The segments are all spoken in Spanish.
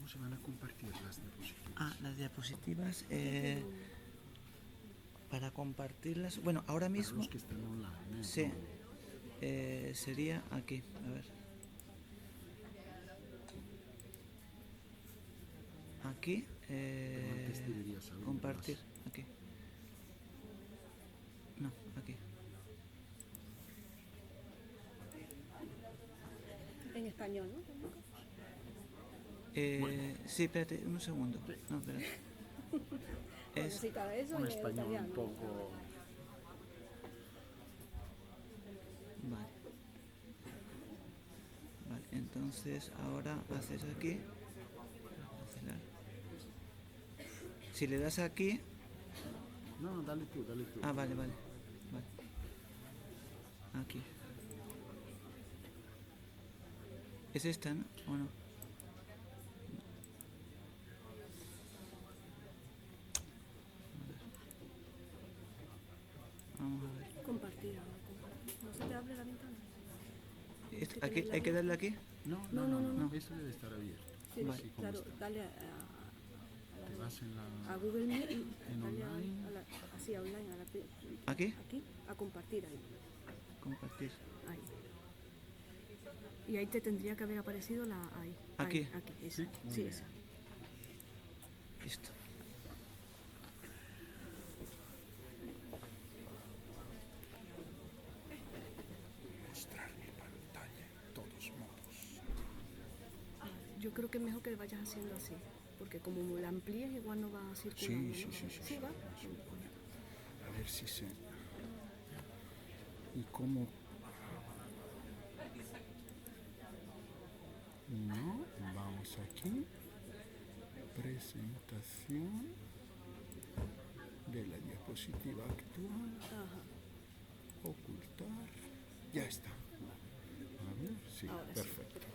¿Cómo se van a compartir las diapositivas? Ah, las diapositivas, para compartirlas, bueno, ahora Para mismo, los que están online, sí, no. sería aquí, a ver, aquí, Pero antes deberías abrirlas. compartir, aquí, no, aquí. En español, ¿no? Bueno. Sí, espérate, un segundo. Sí. No, espérate. Necesita eso Un y el español italiano. un poco... Vale. Vale, entonces ahora haces aquí. Cancelar. Si le das aquí. No, dale tú. Ah, vale. Aquí. ¿Es esta, no? ¿O no? Vamos a ver. Compartir. ¿No se te abre la ventana? Aquí, ¿hay que darle aquí? No. Eso debe estar abierto. Sí, Vale. claro, dale Te vas a Google Meet y en dale online. así, a online, ¿Aquí? Aquí, a compartir ahí. Compartir. Ahí. Y ahí te tendría que haber aparecido ahí. Aquí. Ahí, aquí, esa. Sí, muy Sí, bien. esa. Listo. Mostrar mi pantalla en todos modos. Yo creo que es mejor que vayas haciendo así, porque como la amplíes igual no va circulando. Sí. ¿no? ¿Sí va? A ver si se... ¿Y cómo? No, vamos aquí. Presentación de la diapositiva actual. Ajá. Ocultar. Ya está. A ver, sí, Ahora sí. perfecto.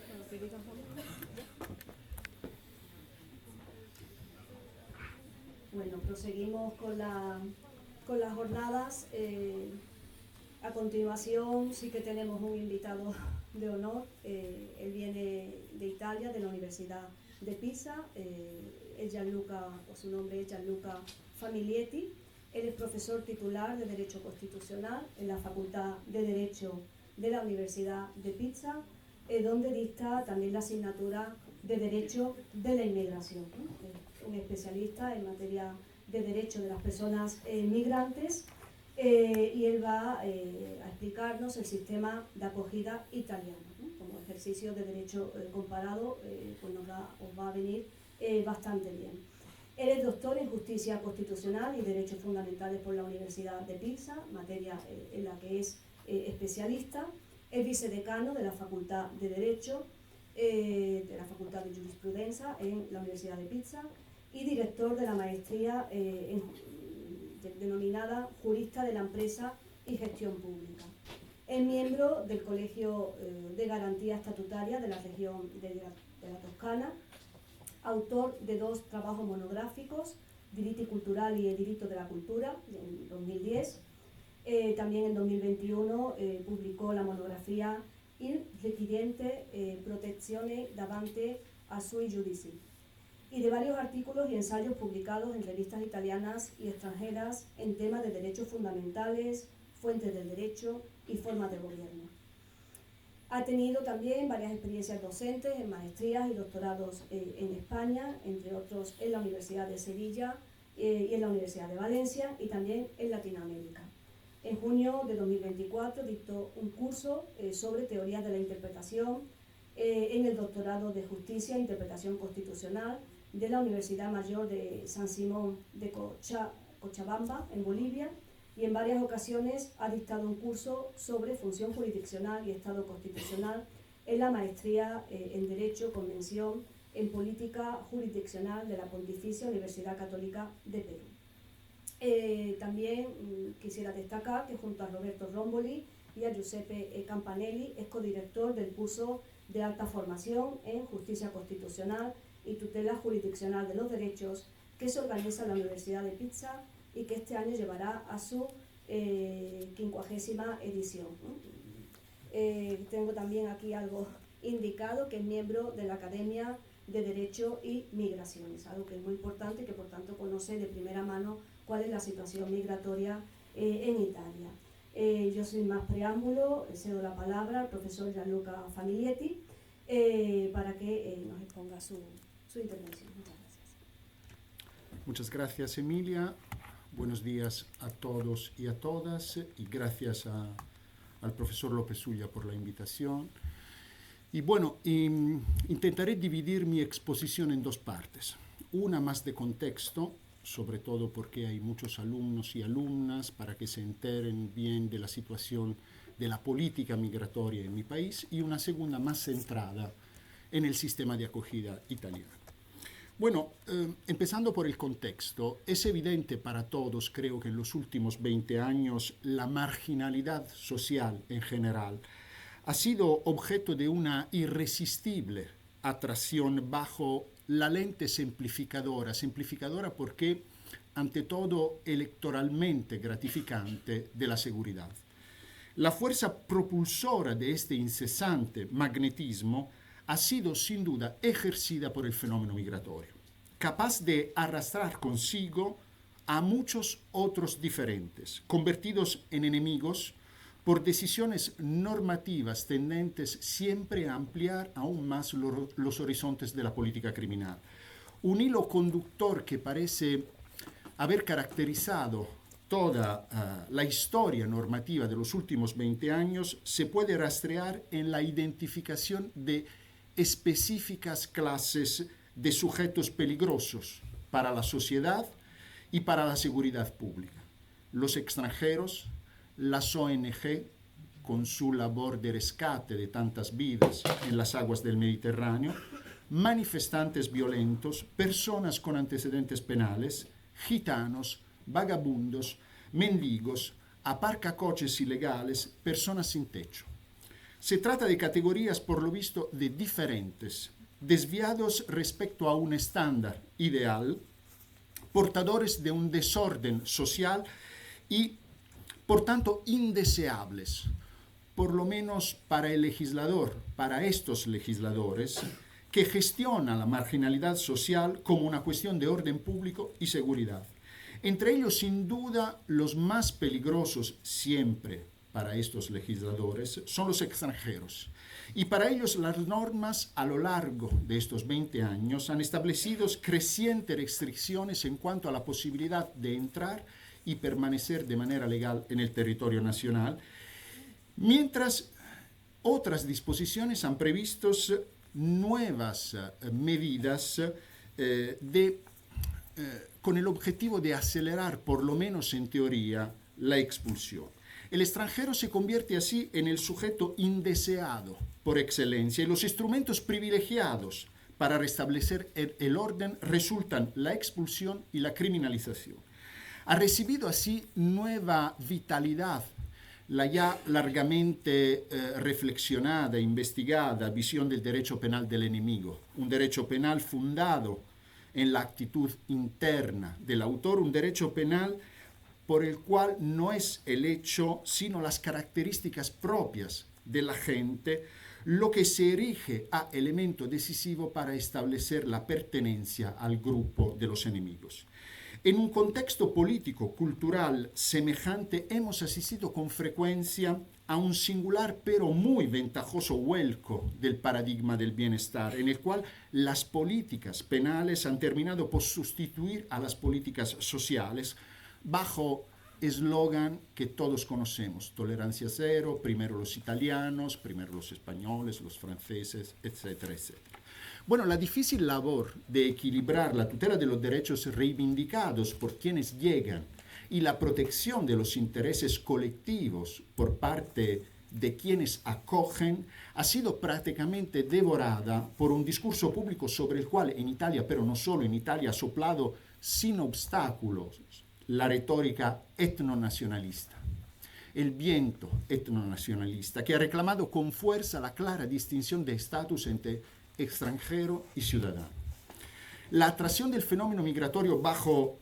Bueno, que digas algo. Bueno, proseguimos con las jornadas. A continuación sí que tenemos un invitado de honor. Él viene de Italia, de la Universidad de Pisa. Es Gianluca, o su nombre es Gianluca Famiglietti. Él es profesor titular de Derecho Constitucional en la Facultad de Derecho de la Universidad de Pisa, donde dicta también la asignatura de Derecho de la Inmigración, ¿no? Un especialista en materia de derecho de las personas migrantes, y él va a explicarnos el sistema de acogida italiano, ¿no? Como ejercicio de derecho comparado, pues os va a venir bastante bien. Él es doctor en Justicia Constitucional y Derechos Fundamentales por la Universidad de Pisa, materia en la que es especialista. Es vicedecano de la Facultad de Derecho, de la Facultad de Jurisprudencia en la Universidad de Pisa, y director de la maestría denominada Jurista de la Empresa y Gestión Pública. Es miembro del Colegio de Garantía Estatutaria de la región de la Toscana, autor de 2 trabajos monográficos, Diritti Culturali y Diritto de la Cultura, en 2010. También en 2021 publicó la monografía Il richiedente protezione davanti a sui giudici, y de varios artículos y ensayos publicados en revistas italianas y extranjeras en temas de derechos fundamentales, fuentes del derecho y formas de gobierno. Ha tenido también varias experiencias docentes en maestrías y doctorados en España, entre otros en la Universidad de Sevilla y en la Universidad de Valencia, y también en Latinoamérica. En junio de 2024 dictó un curso sobre teorías de la interpretación en el doctorado de Justicia e Interpretación Constitucional de la Universidad Mayor de San Simón de Cochabamba, en Bolivia, y en varias ocasiones ha dictado un curso sobre función jurisdiccional y Estado constitucional en la maestría en Derecho, Convención en Política Jurisdiccional de la Pontificia Universidad Católica de Perú. También quisiera destacar que junto a Roberto Romboli y a Giuseppe Campanelli es codirector del curso de alta formación en Justicia Constitucional y Tutela Jurisdiccional de los Derechos que se organiza en la Universidad de Pisa y que este año llevará a su 50ª edición, ¿no? Tengo también aquí algo indicado, que es miembro de la Academia de Derecho y Migraciones, algo que es muy importante y que por tanto conoce de primera mano cuál es la situación migratoria en Italia. Yo sin más preámbulo cedo la palabra al profesor Gianluca Famiglietti para que nos exponga su intervención. Muchas gracias. Muchas gracias, Emilia. Buenos días a todos y a todas, y gracias al profesor López Ulla por la invitación. Y bueno, intentaré dividir mi exposición en dos partes. Una más de contexto, sobre todo porque hay muchos alumnos y alumnas, para que se enteren bien de la situación de la política migratoria en mi país, y una segunda más centrada en el sistema de acogida italiano. Bueno, empezando por el contexto, es evidente para todos, creo que en los últimos 20 años, la marginalidad social en general ha sido objeto de una irresistible atracción bajo la lente simplificadora porque, ante todo, electoralmente gratificante de la seguridad. La fuerza propulsora de este incesante magnetismo ha sido sin duda ejercida por el fenómeno migratorio, capaz de arrastrar consigo a muchos otros diferentes, convertidos en enemigos por decisiones normativas tendentes siempre a ampliar aún más los horizontes de la política criminal. Un hilo conductor que parece haber caracterizado toda la historia normativa de los últimos 20 años se puede rastrear en la identificación de específicas clases de sujetos peligrosos para la sociedad y para la seguridad pública. Los extranjeros, las ONG, con su labor de rescate de tantas vidas en las aguas del Mediterráneo, manifestantes violentos, personas con antecedentes penales, gitanos, vagabundos, mendigos, aparcacoches ilegales, personas sin techo. Se trata de categorías, por lo visto, de diferentes, desviados respecto a un estándar ideal, portadores de un desorden social y, por tanto, indeseables, por lo menos para el legislador, para estos legisladores, que gestiona la marginalidad social como una cuestión de orden público y seguridad. Entre ellos, sin duda, los más peligrosos siempre para estos legisladores son los extranjeros. Y para ellos las normas a lo largo de estos 20 años han establecido crecientes restricciones en cuanto a la posibilidad de entrar y permanecer de manera legal en el territorio nacional, mientras otras disposiciones han previsto nuevas medidas con el objetivo de acelerar, por lo menos en teoría, la expulsión. El extranjero se convierte así en el sujeto indeseado por excelencia y los instrumentos privilegiados para restablecer el orden resultan la expulsión y la criminalización. Ha recibido así nueva vitalidad la ya largamente reflexionada e investigada visión del derecho penal del enemigo, un derecho penal fundado en la actitud interna del autor, un derecho penal por el cual no es el hecho, sino las características propias de la gente, lo que se erige a elemento decisivo para establecer la pertenencia al grupo de los enemigos. En un contexto político-cultural semejante hemos asistido con frecuencia a un singular pero muy ventajoso vuelco del paradigma del bienestar, en el cual las políticas penales han terminado por sustituir a las políticas sociales bajo eslogan que todos conocemos: tolerancia cero, primero los italianos, primero los españoles, los franceses, etcétera, etcétera. Bueno, la difícil labor de equilibrar la tutela de los derechos reivindicados por quienes llegan y la protección de los intereses colectivos por parte de quienes acogen ha sido prácticamente devorada por un discurso público sobre el cual en Italia, pero no solo en Italia, ha soplado sin obstáculos la retórica etnonacionalista, el viento etnonacionalista, que ha reclamado con fuerza la clara distinción de estatus entre extranjero y ciudadano. La atracción del fenómeno migratorio bajo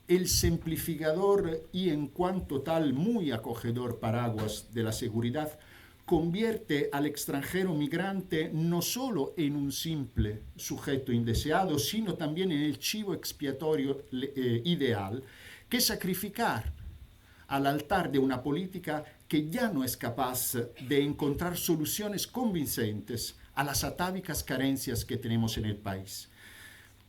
el simplificador y en cuanto tal muy acogedor paraguas de la seguridad convierte al extranjero migrante no solo en un simple sujeto indeseado, sino también en el chivo expiatorio ideal que sacrificar al altar de una política que ya no es capaz de encontrar soluciones convincentes a las atávicas carencias que tenemos en el país.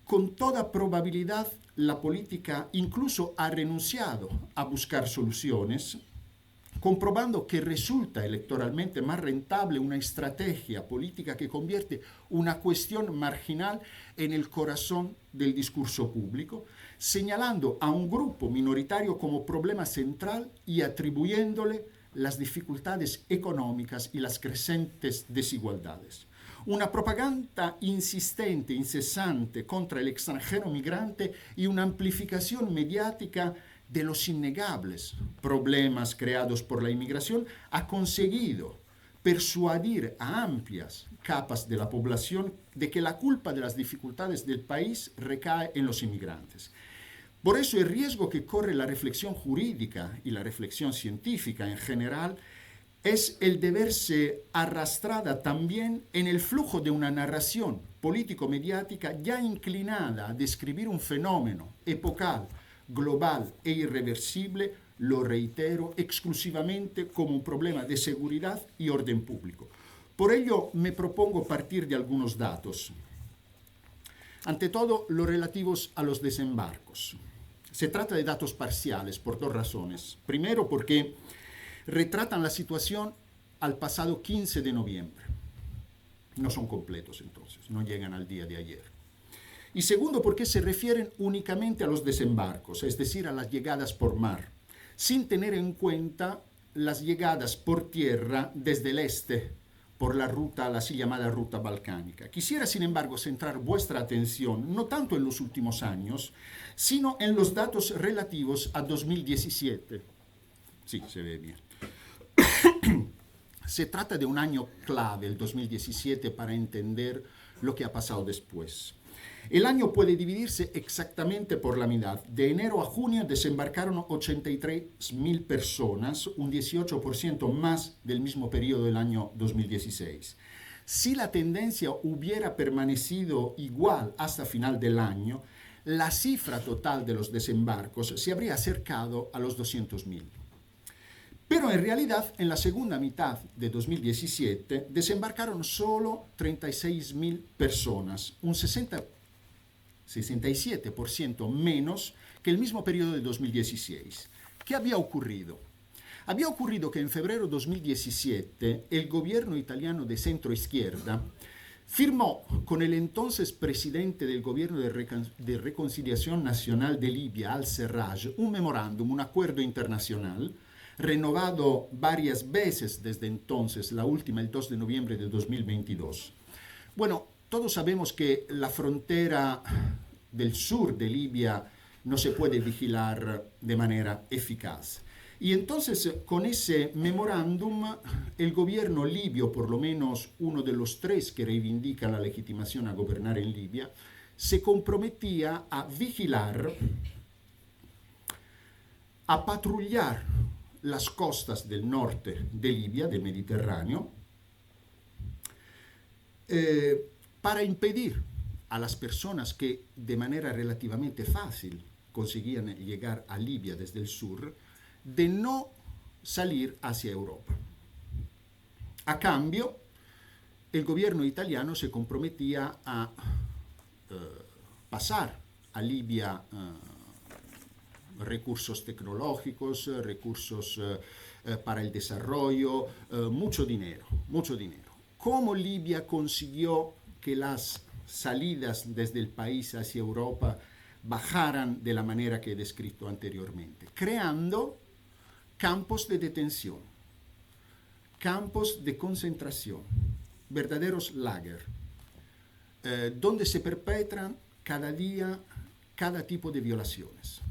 Con toda probabilidad, la política incluso ha renunciado a buscar soluciones, comprobando que resulta electoralmente más rentable una estrategia política que convierte una cuestión marginal en el corazón del discurso público, señalando a un grupo minoritario como problema central y atribuyéndole las dificultades económicas y las crecientes desigualdades. Una propaganda insistente, incesante contra el extranjero migrante y una amplificación mediática de los innegables problemas creados por la inmigración ha conseguido persuadir a amplias capas de la población de que la culpa de las dificultades del país recae en los inmigrantes. Por eso el riesgo que corre la reflexión jurídica y la reflexión científica en general es el de verse arrastrada también en el flujo de una narración político-mediática ya inclinada a describir un fenómeno epocal, global e irreversible, lo reitero, exclusivamente como un problema de seguridad y orden público. Por ello me propongo partir de algunos datos. Ante todo, los relativos a los desembarcos. Se trata de datos parciales por dos razones. Primero, porque retratan la situación al pasado 15 de noviembre. No son completos entonces, no llegan al día de ayer. Y segundo, porque se refieren únicamente a los desembarcos, es decir, a las llegadas por mar, sin tener en cuenta las llegadas por tierra desde el este, por la ruta, la así llamada ruta balcánica. Quisiera, sin embargo, centrar vuestra atención no tanto en los últimos años, sino en los datos relativos a 2017. Sí, se ve bien. Se trata de un año clave, el 2017, para entender lo que ha pasado después. El año puede dividirse exactamente por la mitad. De enero a junio desembarcaron 83.000 personas, un 18% más del mismo periodo del año 2016. Si la tendencia hubiera permanecido igual hasta final del año, la cifra total de los desembarcos se habría acercado a los 200.000. Pero en realidad, en la segunda mitad de 2017, desembarcaron solo 36.000 personas, un 67% menos que el mismo periodo de 2016. ¿Qué había ocurrido? Había ocurrido que en febrero de 2017 el gobierno italiano de centro-izquierda firmó con el entonces presidente del gobierno de reconciliación nacional de Libia, al-Serraj, un memorándum, un acuerdo internacional, renovado varias veces desde entonces, la última el 2 de noviembre de 2022. Bueno, todos sabemos que la frontera del sur de Libia no se puede vigilar de manera eficaz. Y entonces, con ese memorándum, el gobierno libio, por lo menos uno de los tres que reivindica la legitimación a gobernar en Libia, se comprometía a vigilar, a patrullar las costas del norte de Libia, del Mediterráneo, para impedir a las personas que de manera relativamente fácil conseguían llegar a Libia desde el sur, de no salir hacia Europa. A cambio, el gobierno italiano se comprometía a pasar a Libia recursos tecnológicos, recursos para el desarrollo, mucho dinero, mucho dinero. ¿Cómo Libia consiguió que las salidas desde el país hacia Europa bajaran de la manera que he descrito anteriormente? Creando campos de detención, campos de concentración, verdaderos lager, donde se perpetran cada día cada tipo de violaciones.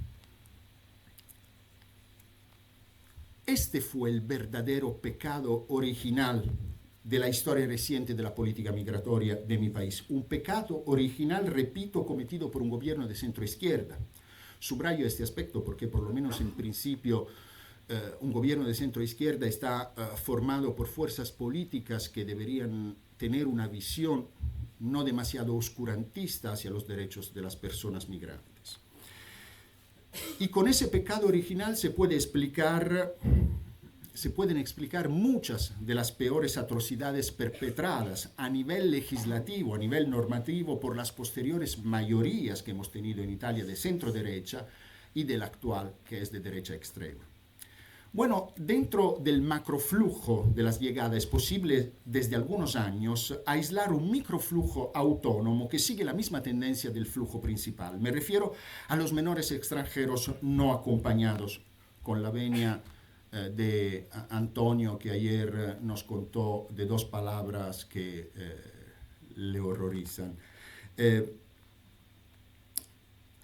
Este fue el verdadero pecado original de la historia reciente de la política migratoria de mi país. Un pecado original, repito, cometido por un gobierno de centro izquierda. Subrayo este aspecto porque por lo menos en principio un gobierno de centro-izquierda está formado por fuerzas políticas que deberían tener una visión no demasiado oscurantista hacia los derechos de las personas migrantes. Y con ese pecado original se pueden explicar muchas de las peores atrocidades perpetradas a nivel legislativo, a nivel normativo, por las posteriores mayorías que hemos tenido en Italia de centro-derecha y del actual, que es de derecha extrema. Bueno, dentro del macroflujo de las llegadas es posible desde algunos años aislar un microflujo autónomo que sigue la misma tendencia del flujo principal. Me refiero a los menores extranjeros no acompañados, con la venia de Antonio, que ayer nos contó de dos palabras que le horrorizan.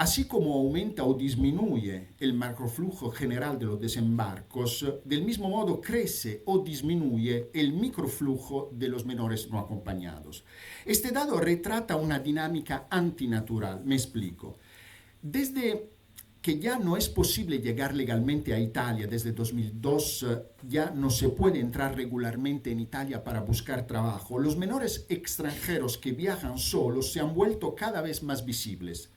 Así como aumenta o disminuye el macroflujo general de los desembarcos, del mismo modo crece o disminuye el microflujo de los menores no acompañados. Este dato retrata una dinámica antinatural, me explico. Desde que ya no es posible llegar legalmente a Italia, desde 2002 ya no se puede entrar regularmente en Italia para buscar trabajo, los menores extranjeros que viajan solos se han vuelto cada vez más visibles.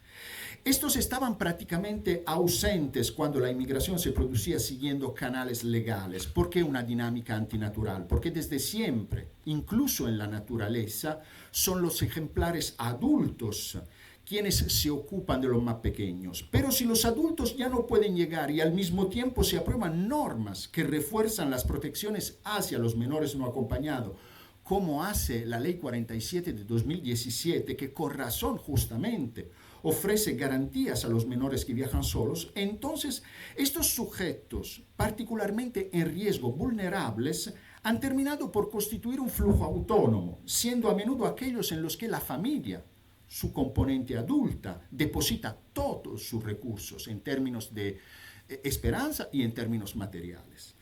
Estos estaban prácticamente ausentes cuando la inmigración se producía siguiendo canales legales. ¿Por qué una dinámica antinatural? Porque desde siempre, incluso en la naturaleza, son los ejemplares adultos quienes se ocupan de los más pequeños. Pero si los adultos ya no pueden llegar y al mismo tiempo se aprueban normas que refuerzan las protecciones hacia los menores no acompañados, como hace la Ley 47 de 2017, que con razón justamente ofrece garantías a los menores que viajan solos, entonces estos sujetos, particularmente en riesgo vulnerables, han terminado por constituir un flujo autónomo, siendo a menudo aquellos en los que la familia, su componente adulta, deposita todos sus recursos en términos de esperanza y en términos materiales.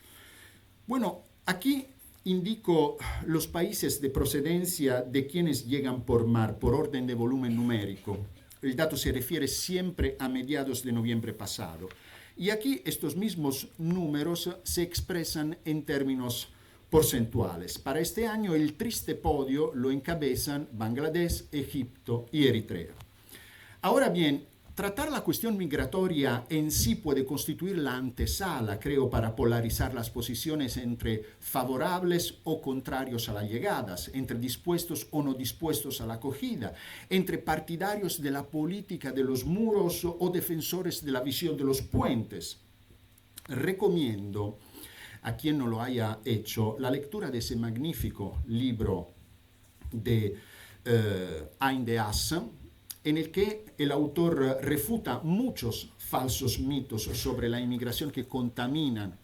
Bueno, aquí indico los países de procedencia de quienes llegan por mar, por orden de volumen numérico. El dato se refiere siempre a mediados de noviembre pasado. Y aquí estos mismos números se expresan en términos porcentuales. Para este año el triste podio lo encabezan Bangladesh, Egipto y Eritrea. Ahora bien, tratar la cuestión migratoria en sí puede constituir la antesala, creo, para polarizar las posiciones entre favorables o contrarios a las llegadas, entre dispuestos o no dispuestos a la acogida, entre partidarios de la política de los muros o defensores de la visión de los puentes. Recomiendo a quien no lo haya hecho la lectura de ese magnífico libro de Ain de As, en el que el autor refuta muchos falsos mitos sobre la inmigración que contaminan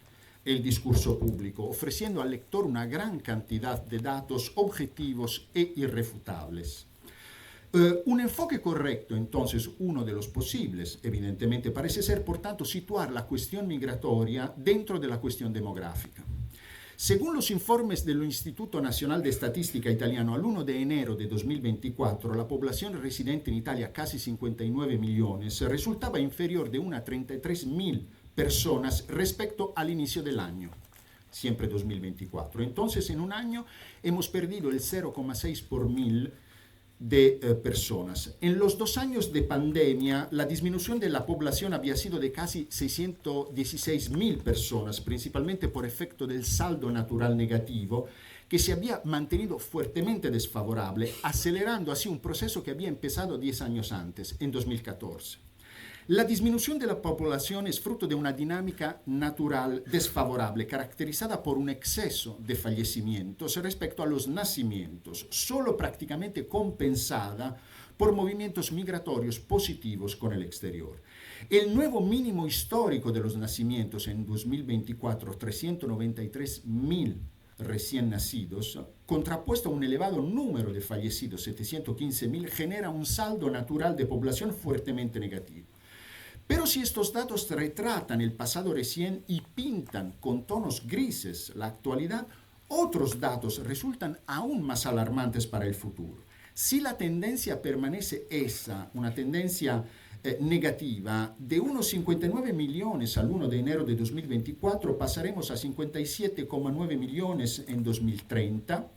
el discurso público, ofreciendo al lector una gran cantidad de datos objetivos e irrefutables. Un enfoque correcto, entonces, uno de los posibles, evidentemente, parece ser, por tanto, situar la cuestión migratoria dentro de la cuestión demográfica. Según los informes del Instituto Nacional de Estadística italiano, al 1 de enero de 2024, la población residente en Italia, casi 59 millones, resultaba inferior de unas 33.000 personas respecto al inicio del año, siempre 2024. Entonces, en un año hemos perdido el 0,6 por mil de personas. En los 2 años de pandemia, la disminución de la población había sido de casi 616.000 personas, principalmente por efecto del saldo natural negativo, que se había mantenido fuertemente desfavorable, acelerando así un proceso que había empezado 10 años antes, en 2014. La disminución de la población es fruto de una dinámica natural desfavorable, caracterizada por un exceso de fallecimientos respecto a los nacimientos, solo prácticamente compensada por movimientos migratorios positivos con el exterior. El nuevo mínimo histórico de los nacimientos en 2024, 393.000 recién nacidos, contrapuesto a un elevado número de fallecidos, 715.000, genera un saldo natural de población fuertemente negativo. Pero si estos datos retratan el pasado recién y pintan con tonos grises la actualidad, otros datos resultan aún más alarmantes para el futuro. Si la tendencia permanece esa, una tendencia negativa, de unos 59 millones al 1 de enero de 2024 pasaremos a 57,9 millones en 2030,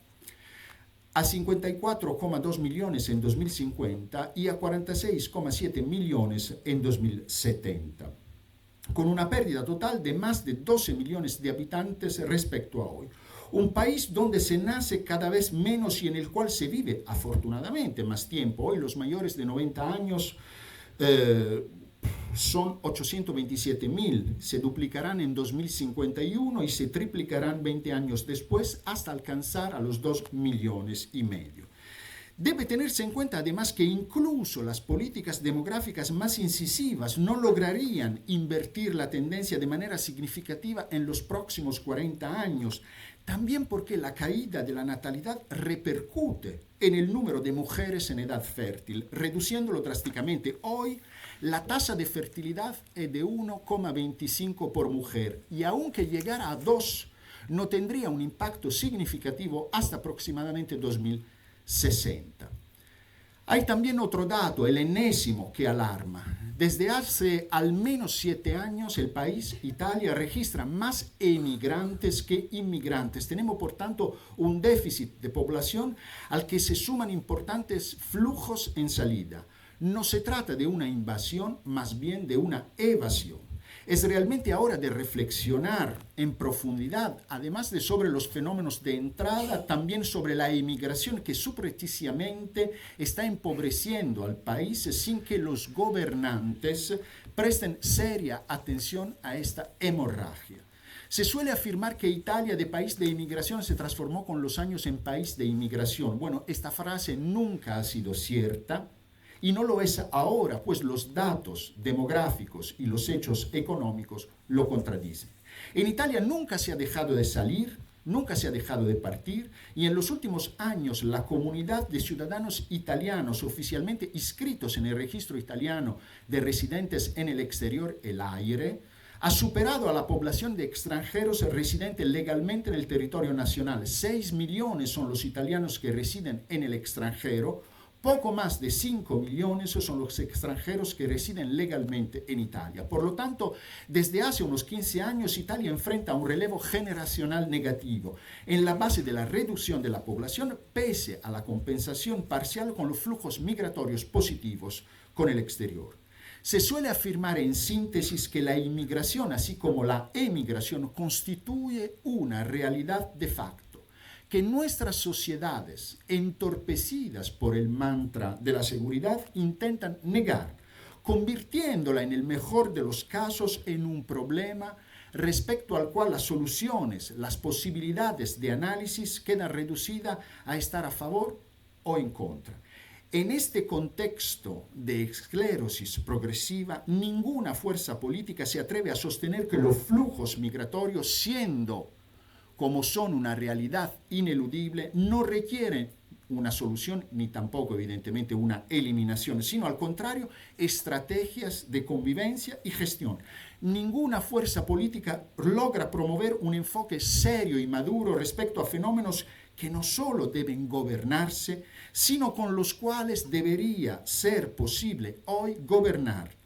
a 54,2 millones en 2050 y a 46,7 millones en 2070, con una pérdida total de más de 12 millones de habitantes respecto a hoy. Un país donde se nace cada vez menos y en el cual se vive, afortunadamente, más tiempo. Hoy los mayores de 90 años son 827.000, se duplicarán en 2051 y se triplicarán 20 años después hasta alcanzar a los 2,5 millones. Debe tenerse en cuenta además que incluso las políticas demográficas más incisivas no lograrían invertir la tendencia de manera significativa en los próximos 40 años, también porque la caída de la natalidad repercute en el número de mujeres en edad fértil, reduciéndolo drásticamente. Hoy la tasa de fertilidad es de 1,25 por mujer y aunque llegara a 2, no tendría un impacto significativo hasta aproximadamente 2060. Hay también otro dato, el enésimo, que alarma. Desde hace al menos 7 años el país, Italia, registra más emigrantes que inmigrantes. Tenemos, por tanto, un déficit de población al que se suman importantes flujos en salida. No se trata de una invasión, más bien de una evasión. Es realmente hora de reflexionar en profundidad, además de sobre los fenómenos de entrada, también sobre la emigración que subrepticiamente está empobreciendo al país sin que los gobernantes presten seria atención a esta hemorragia. Se suele afirmar que Italia, de país de inmigración, se transformó con los años en país de inmigración. Bueno, esta frase nunca ha sido cierta. Y no lo es ahora, pues los datos demográficos y los hechos económicos lo contradicen. En Italia nunca se ha dejado de salir, nunca se ha dejado de partir, y en los últimos años la comunidad de ciudadanos italianos oficialmente inscritos en el registro italiano de residentes en el exterior, el AIRE, ha superado a la población de extranjeros residentes legalmente en el territorio nacional. 6 millones son los italianos que residen en el extranjero. Poco más de 5 millones son los extranjeros que residen legalmente en Italia. Por lo tanto, desde hace unos 15 años, Italia enfrenta un relevo generacional negativo en la base de la reducción de la población, pese a la compensación parcial con los flujos migratorios positivos con el exterior. Se suele afirmar en síntesis que la inmigración, así como la emigración, constituye una realidad de facto, que nuestras sociedades, entorpecidas por el mantra de la seguridad, intentan negar, convirtiéndola en el mejor de los casos en un problema respecto al cual las soluciones, las posibilidades de análisis quedan reducidas a estar a favor o en contra. En este contexto de esclerosis progresiva, ninguna fuerza política se atreve a sostener que los flujos migratorios, siendo como son una realidad ineludible, no requieren una solución ni tampoco, evidentemente, una eliminación, sino al contrario, estrategias de convivencia y gestión. Ninguna fuerza política logra promover un enfoque serio y maduro respecto a fenómenos que no solo deben gobernarse, sino con los cuales debería ser posible hoy gobernar.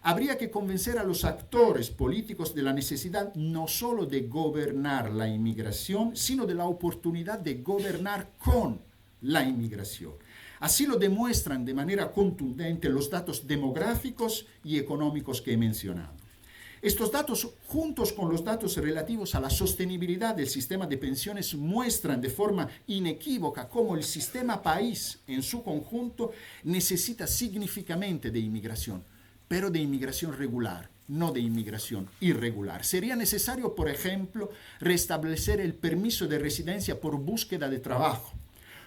Habría que convencer a los actores políticos de la necesidad no solo de gobernar la inmigración, sino de la oportunidad de gobernar con la inmigración. Así lo demuestran de manera contundente los datos demográficos y económicos que he mencionado. Estos datos, juntos con los datos relativos a la sostenibilidad del sistema de pensiones, muestran de forma inequívoca cómo el sistema país en su conjunto necesita significativamente de inmigración, pero de inmigración regular, no de inmigración irregular. Sería necesario, por ejemplo, restablecer el permiso de residencia por búsqueda de trabajo,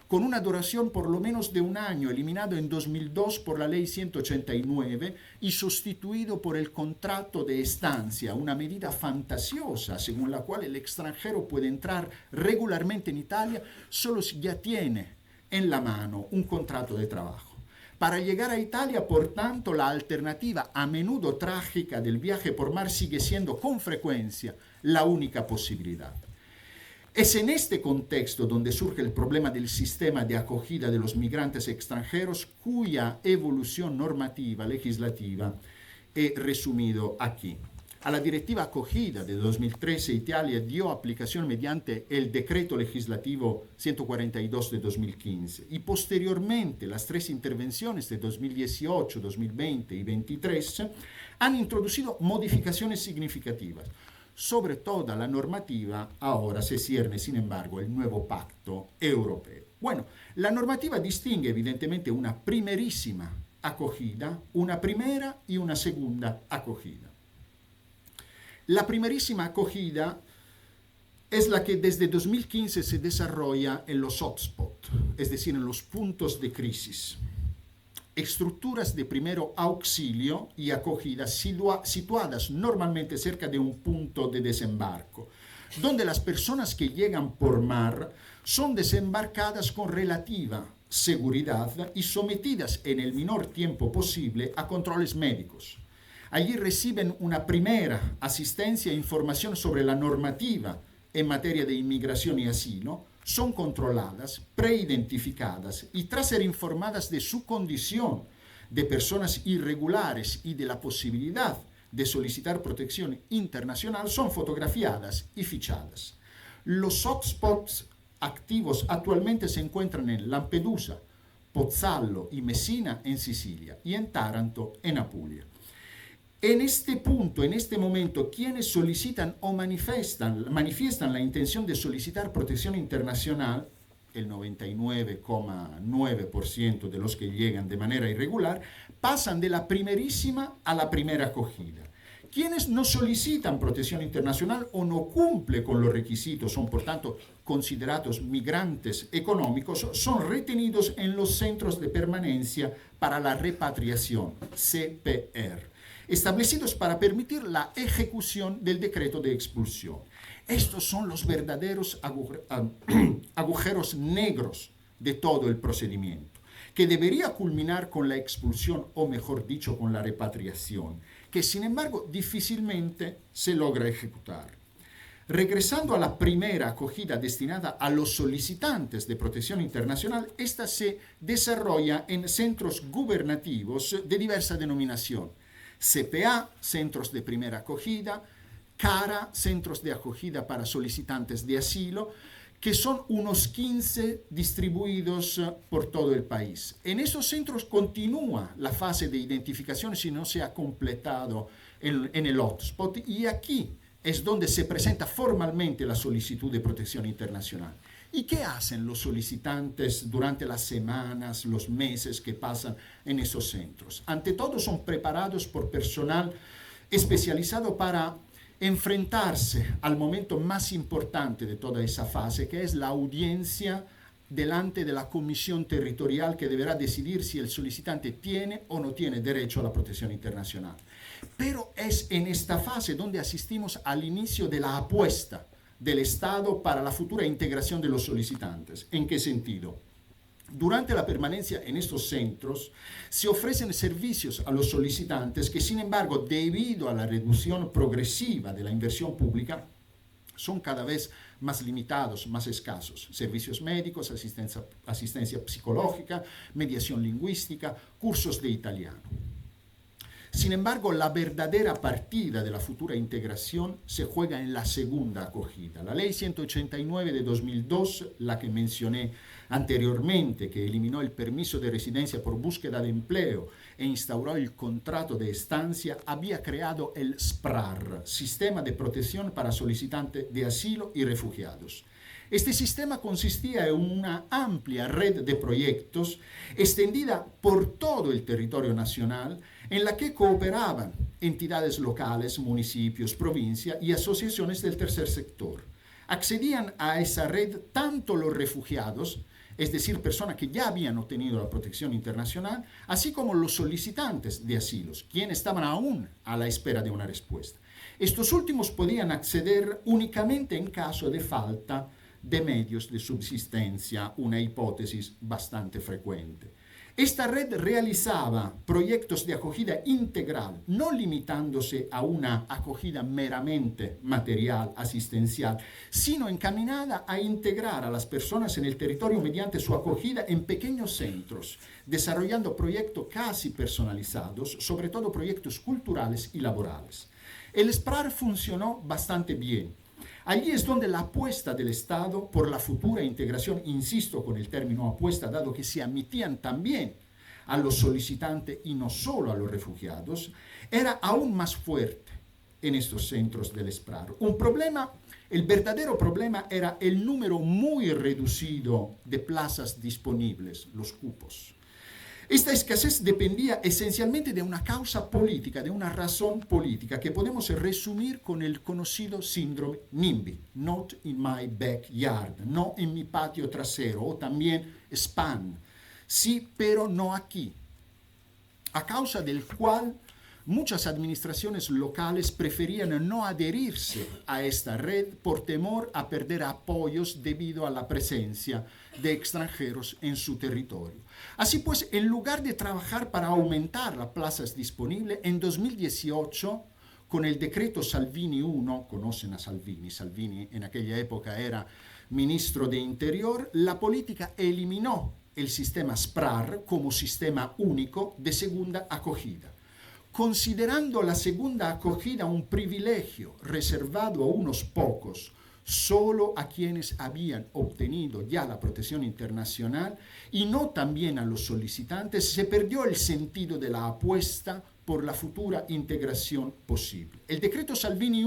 con una duración por lo menos de 1 año, eliminado en 2002 por la Ley 189 y sustituido por el contrato de estancia, una medida fantasiosa según la cual el extranjero puede entrar regularmente en Italia solo si ya tiene en la mano un contrato de trabajo. Para llegar a Italia, por tanto, la alternativa a menudo trágica del viaje por mar sigue siendo con frecuencia la única posibilidad. Es en este contexto donde surge el problema del sistema de acogida de los migrantes extranjeros, cuya evolución normativa legislativa he resumido aquí. A la Directiva Acogida de 2013, Italia dio aplicación mediante el Decreto Legislativo 142 de 2015 y posteriormente las tres intervenciones de 2018, 2020 y 2023 han introducido modificaciones significativas. Sobre toda la normativa ahora se cierne, sin embargo, el nuevo pacto europeo. Bueno, la normativa distingue evidentemente una primerísima acogida, una primera y una segunda acogida. La primerísima acogida es la que desde 2015 se desarrolla en los hotspots, es decir, en los puntos de crisis. Estructuras de primero auxilio y acogida situadas normalmente cerca de un punto de desembarco, donde las personas que llegan por mar son desembarcadas con relativa seguridad y sometidas en el menor tiempo posible a controles médicos. Allí reciben una primera asistencia e información sobre la normativa en materia de inmigración y asilo, son controladas, preidentificadas y tras ser informadas de su condición de personas irregulares y de la posibilidad de solicitar protección internacional, son fotografiadas y fichadas. Los hotspots activos actualmente se encuentran en Lampedusa, Pozzallo y Messina en Sicilia y en Taranto en Apulia. En este punto, en este momento, quienes solicitan o manifiestan la intención de solicitar protección internacional, el 99,9% de los que llegan de manera irregular, pasan de la primerísima a la primera acogida. Quienes no solicitan protección internacional o no cumplen con los requisitos, son por tanto considerados migrantes económicos, son retenidos en los centros de permanencia para la repatriación, CPR, establecidos para permitir la ejecución del decreto de expulsión. Estos son los verdaderos agujeros negros de todo el procedimiento, que debería culminar con la expulsión, o mejor dicho, con la repatriación, que sin embargo difícilmente se logra ejecutar. Regresando a la primera acogida destinada a los solicitantes de protección internacional, esta se desarrolla en centros gubernativos de diversa denominación. CPA, centros de primera acogida, CARA, centros de acogida para solicitantes de asilo, que son unos 15 distribuidos por todo el país. En esos centros continúa la fase de identificación si no se ha completado en el hotspot, y aquí es donde se presenta formalmente la solicitud de protección internacional. ¿Y qué hacen los solicitantes durante las semanas, los meses que pasan en esos centros? Ante todo son preparados por personal especializado para enfrentarse al momento más importante de toda esa fase, que es la audiencia delante de la comisión territorial que deberá decidir si el solicitante tiene o no tiene derecho a la protección internacional. Pero es en esta fase donde asistimos al inicio de la apuesta del Estado para la futura integración de los solicitantes. ¿En qué sentido? Durante la permanencia en estos centros se ofrecen servicios a los solicitantes que, sin embargo, debido a la reducción progresiva de la inversión pública, son cada vez más limitados, más escasos. Servicios médicos, asistencia psicológica, mediación lingüística, cursos de italiano. Sin embargo, la verdadera partida de la futura integración se juega en la segunda acogida. La Ley 189 de 2002, la que mencioné anteriormente, que eliminó el permiso de residencia por búsqueda de empleo e instauró el contrato de estancia, había creado el SPRAR, Sistema de Protección para Solicitantes de Asilo y Refugiados. Este sistema consistía en una amplia red de proyectos extendida por todo el territorio nacional, en la que cooperaban entidades locales, municipios, provincias y asociaciones del tercer sector. Accedían a esa red tanto los refugiados, es decir, personas que ya habían obtenido la protección internacional, así como los solicitantes de asilos, quienes estaban aún a la espera de una respuesta. Estos últimos podían acceder únicamente en caso de falta de medios de subsistencia, una hipótesis bastante frecuente. Esta red realizaba proyectos de acogida integral, no limitándose a una acogida meramente material, asistencial, sino encaminada a integrar a las personas en el territorio mediante su acogida en pequeños centros, desarrollando proyectos casi personalizados, sobre todo proyectos culturales y laborales. El SPRAR funcionó bastante bien. Allí es donde la apuesta del Estado por la futura integración, insisto con el término apuesta, dado que se admitían también a los solicitantes y no solo a los refugiados, era aún más fuerte en estos centros del SPRAR. El verdadero problema era el número muy reducido de plazas disponibles, los cupos. Esta escasez dependía esencialmente de una causa política, de una razón política, que podemos resumir con el conocido síndrome NIMBY, Not in my backyard, no en mi patio trasero, o también SPAN, sí, pero no aquí, a causa del cual muchas administraciones locales preferían no adherirse a esta red por temor a perder apoyos debido a la presencia de extranjeros en su territorio. Así pues, en lugar de trabajar para aumentar las plazas disponibles, en 2018, con el decreto Salvini I, conocen a Salvini, Salvini en aquella época era ministro de Interior, la política eliminó el sistema SPRAR como sistema único de segunda acogida, considerando la segunda acogida un privilegio reservado a unos pocos, solo a quienes habían obtenido ya la protección internacional y no también a los solicitantes, se perdió el sentido de la apuesta por la futura integración posible. El decreto Salvini I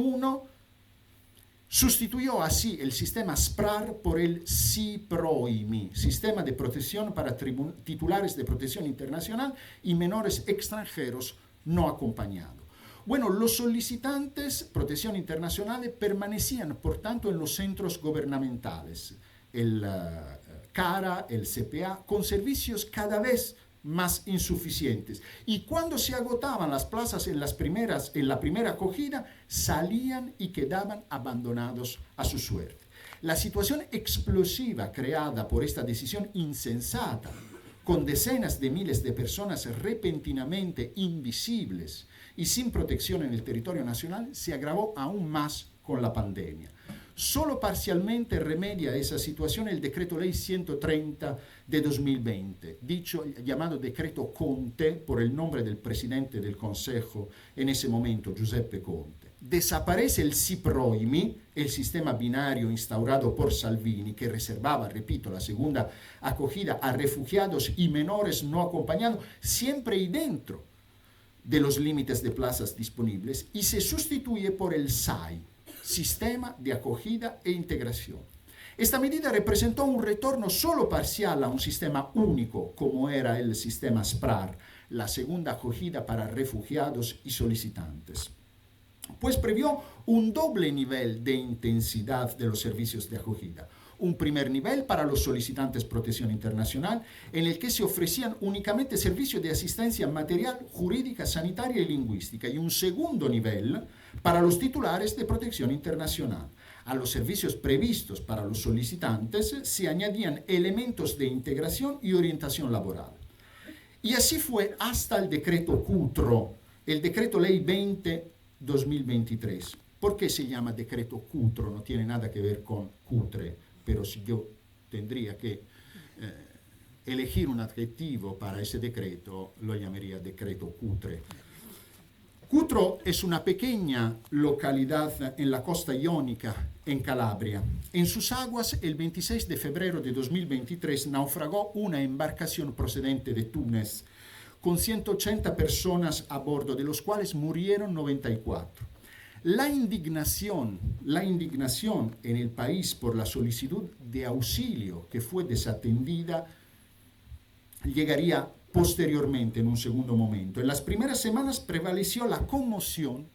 sustituyó así el sistema SPRAR por el SIPROIMI, Sistema de Protección para Titulares de Protección Internacional y Menores Extranjeros no acompañados. Bueno, los solicitantes de protección internacional permanecían, por tanto, en los centros gubernamentales, el CARA, el CPA, con servicios cada vez más insuficientes. Y cuando se agotaban las plazas en la primera acogida, salían y quedaban abandonados a su suerte. La situación explosiva creada por esta decisión insensata, con decenas de miles de personas repentinamente invisibles y sin protección en el territorio nacional, se agravó aún más con la pandemia. Solo parcialmente remedia esa situación el decreto ley 130 de 2020, llamado decreto Conte por el nombre del presidente del Consejo en ese momento, Giuseppe Conte. Desaparece el SIPROIMI, el sistema binario instaurado por Salvini, que reservaba, repito, la segunda acogida a refugiados y menores no acompañados, siempre y dentro de los límites de plazas disponibles, y se sustituye por el SAI, Sistema de Acogida e Integración. Esta medida representó un retorno solo parcial a un sistema único, como era el sistema SPRAR, la segunda acogida para refugiados y solicitantes, pues previó un doble nivel de intensidad de los servicios de acogida. Un primer nivel para los solicitantes de protección internacional, en el que se ofrecían únicamente servicios de asistencia material, jurídica, sanitaria y lingüística, y un segundo nivel para los titulares de protección internacional. A los servicios previstos para los solicitantes se añadían elementos de integración y orientación laboral. Y así fue hasta el decreto Cutro, el decreto ley 20-2023. ¿Por qué se llama decreto Cutro? No tiene nada que ver con cutre, pero si yo tendría que elegir un adjetivo para ese decreto, lo llamaría decreto cutre. Cutro es una pequeña localidad en la costa iónica, en Calabria. En sus aguas, el 26 de febrero de 2023, naufragó una embarcación procedente de Túnez, con 180 personas a bordo, de los cuales murieron 94. La indignación en el país por la solicitud de auxilio que fue desatendida llegaría posteriormente, en un segundo momento. En las primeras semanas prevaleció la conmoción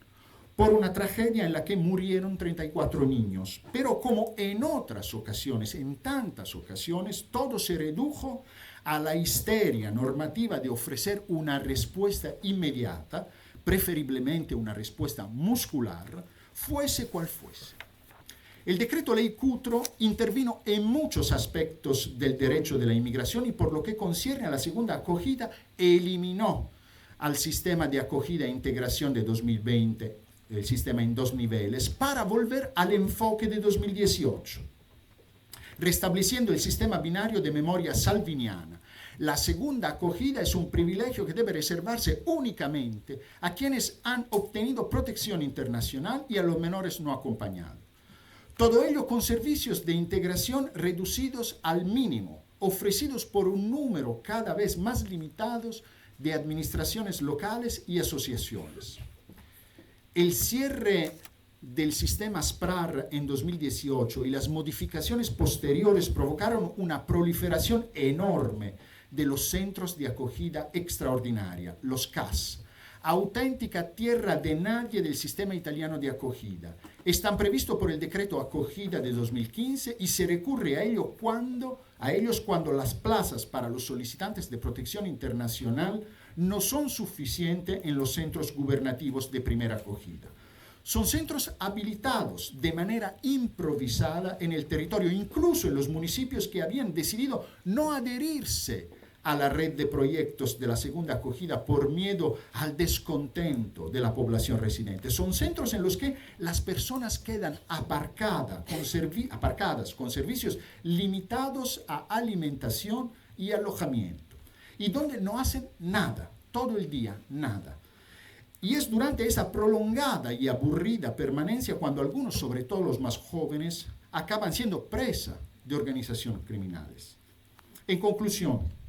por una tragedia en la que murieron 34 niños. Pero como en otras ocasiones, en tantas ocasiones, todo se redujo a la histeria normativa de ofrecer una respuesta inmediata, preferiblemente una respuesta muscular, fuese cual fuese. El decreto ley Cutro intervino en muchos aspectos del derecho de la inmigración y por lo que concierne a la segunda acogida, eliminó al sistema de acogida e integración de 2020, el sistema en dos niveles, para volver al enfoque de 2018, restableciendo el sistema binario de memoria salviniana. La segunda acogida es un privilegio que debe reservarse únicamente a quienes han obtenido protección internacional y a los menores no acompañados. Todo ello con servicios de integración reducidos al mínimo, ofrecidos por un número cada vez más limitado de administraciones locales y asociaciones. El cierre del sistema SPRAR en 2018 y las modificaciones posteriores provocaron una proliferación enorme de los centros de acogida extraordinaria, los CAS, auténtica tierra de nadie del sistema italiano de acogida. Están previstos por el decreto acogida de 2015 y se recurre a ellos cuando las plazas para los solicitantes de protección internacional no son suficientes en los centros gubernativos de primera acogida. Son centros habilitados de manera improvisada en el territorio, incluso en los municipios que habían decidido no adherirse a la red de proyectos de la segunda acogida por miedo al descontento de la población residente. Son centros en los que las personas quedan aparcadas con servicios limitados a alimentación y alojamiento, y donde no hacen nada, todo el día nada. Y es durante esa prolongada y aburrida permanencia cuando algunos, sobre todo los más jóvenes, acaban siendo presa de organizaciones criminales. En conclusión,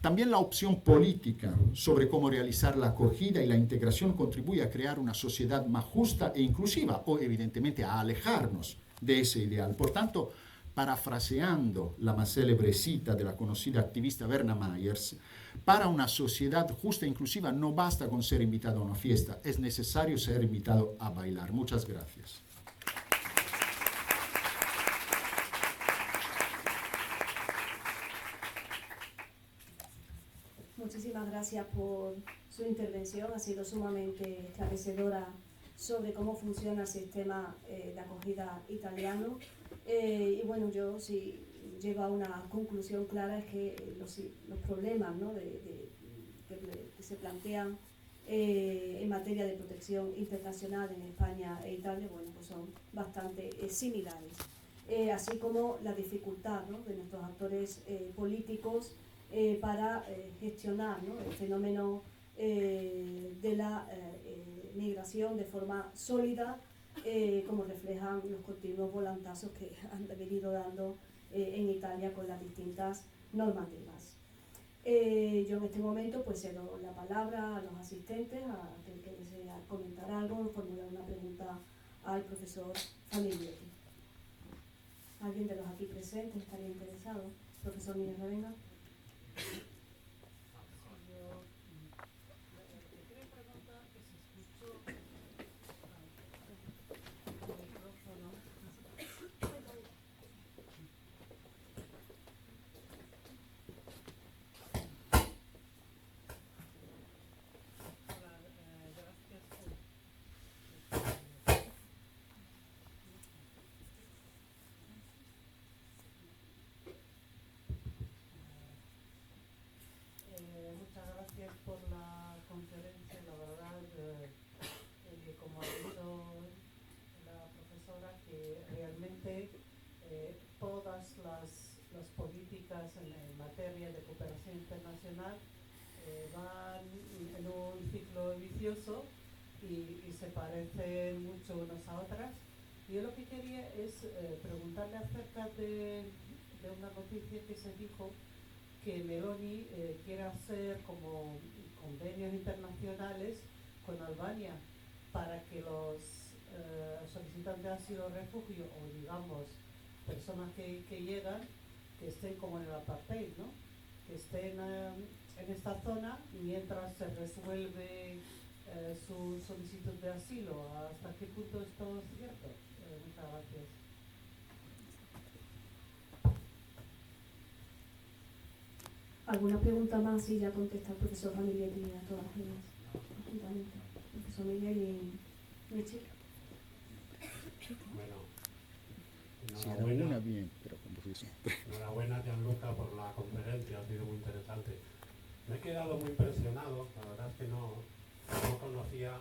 también la opción política sobre cómo realizar la acogida y la integración contribuye a crear una sociedad más justa e inclusiva, o evidentemente a alejarnos de ese ideal. Por tanto, parafraseando la más célebre cita de la conocida activista Verna Myers, para una sociedad justa e inclusiva no basta con ser invitado a una fiesta, es necesario ser invitado a bailar. Muchas gracias. Muchísimas gracias por su intervención, ha sido sumamente esclarecedora sobre cómo funciona el sistema de acogida italiano. Y bueno, yo sí llego a una conclusión clara, es que los problemas, ¿no?, que se plantean en materia de protección internacional en España e Italia, bueno, pues son bastante similares. Así como la dificultad, ¿no?, de nuestros actores políticos para gestionar, ¿no?, el fenómeno de la migración de forma sólida, como reflejan los continuos volantazos que han venido dando en Italia con las distintas normativas. Yo en este momento pues cedo la palabra a los asistentes, a aquel que desea comentar algo, formular una pregunta al profesor Famiglietti. ¿Alguien de los aquí presentes estaría interesado? Profesor Miguel Revenga. Muchas gracias por la conferencia. La verdad, como ha dicho la profesora, que realmente todas las políticas en materia de cooperación internacional van en un ciclo vicioso y se parecen mucho unas a otras. Yo lo que quería es preguntarle acerca de una noticia que se dijo, que Meloni quiere hacer como convenios internacionales con Albania para que los solicitantes de asilo o refugio, o digamos personas que llegan, que estén como en el apartheid, ¿no?, que estén en esta zona mientras se resuelve su solicitud de asilo. ¿Hasta qué punto esto es cierto? Muchas gracias. ¿Alguna pregunta más? Sí, ya contesta el profesor Famiglietti a todas las demás. Profesor Miguel y Michi. Bueno, siempre. Enhorabuena, Gianluca, por la conferencia, ha sido muy interesante. Me he quedado muy impresionado, la verdad es que no conocía